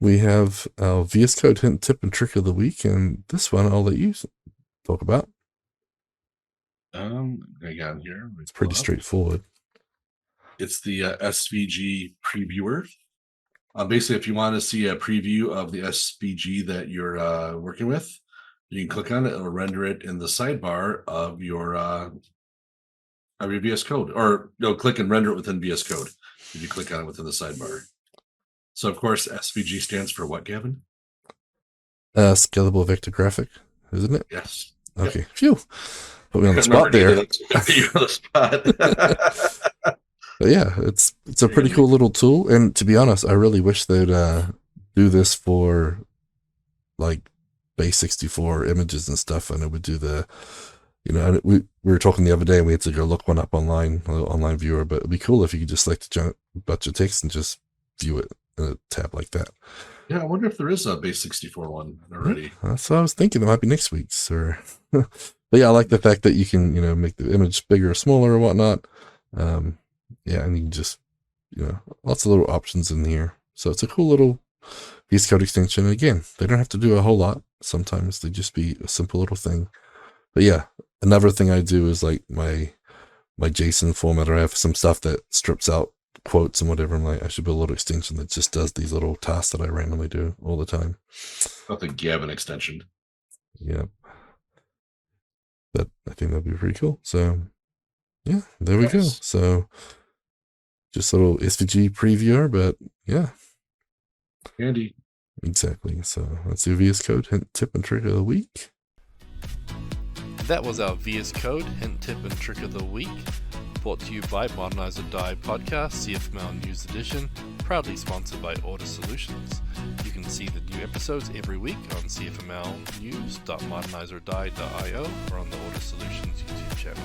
we have our VSCode hint, tip, and trick of the week, and this one I'll let you talk about. I got it here. It's pretty straightforward. It's the SVG Previewer. Basically, if you want to see a preview of the SVG that you're working with, you can click on it. It'll render it in the sidebar of your VS Code, or you'll click and render it within VS Code if you click on it within the sidebar. So, of course, SVG stands for what, Gavin? Scalable vector graphic, isn't it? Yes. Okay. Yep. Phew. Put me on the spot there. You're on the spot. But yeah, it's a pretty cool little tool, and to be honest, I really wish they'd do this for like base 64 images and stuff, and it would do the, we were talking the other day, and we had to go look one up online, a little online viewer, but it'd be cool if you could just select a bunch of text and just view it in a tab like that. Yeah, I wonder if there is a base 64 one already. That's what I was thinking. It might be next week's, or but yeah, I like the fact that you can, make the image bigger or smaller or whatnot. Yeah, and you can just, lots of little options in here. So it's a cool little VS Code extension. And again, they don't have to do a whole lot. Sometimes they just be a simple little thing. But yeah, another thing I do is like my JSON formatter. I have some stuff that strips out quotes and whatever. I'm like, I should build a little extension that just does these little tasks that I randomly do all the time. Not the Gavin extension. Yeah. But I think that'd be pretty cool. So yeah, there we go. So just a little SVG previewer, but yeah. Handy. Exactly. So that's your VS Code hint, tip, and trick of the week. That was our VS Code hint, tip, and trick of the week. Brought to you by Modernize or Die podcast, CFML News Edition, proudly sponsored by Order Solutions. You can see the new episodes every week on cfmlnews.modernizeordie.io or on the Order Solutions YouTube channel.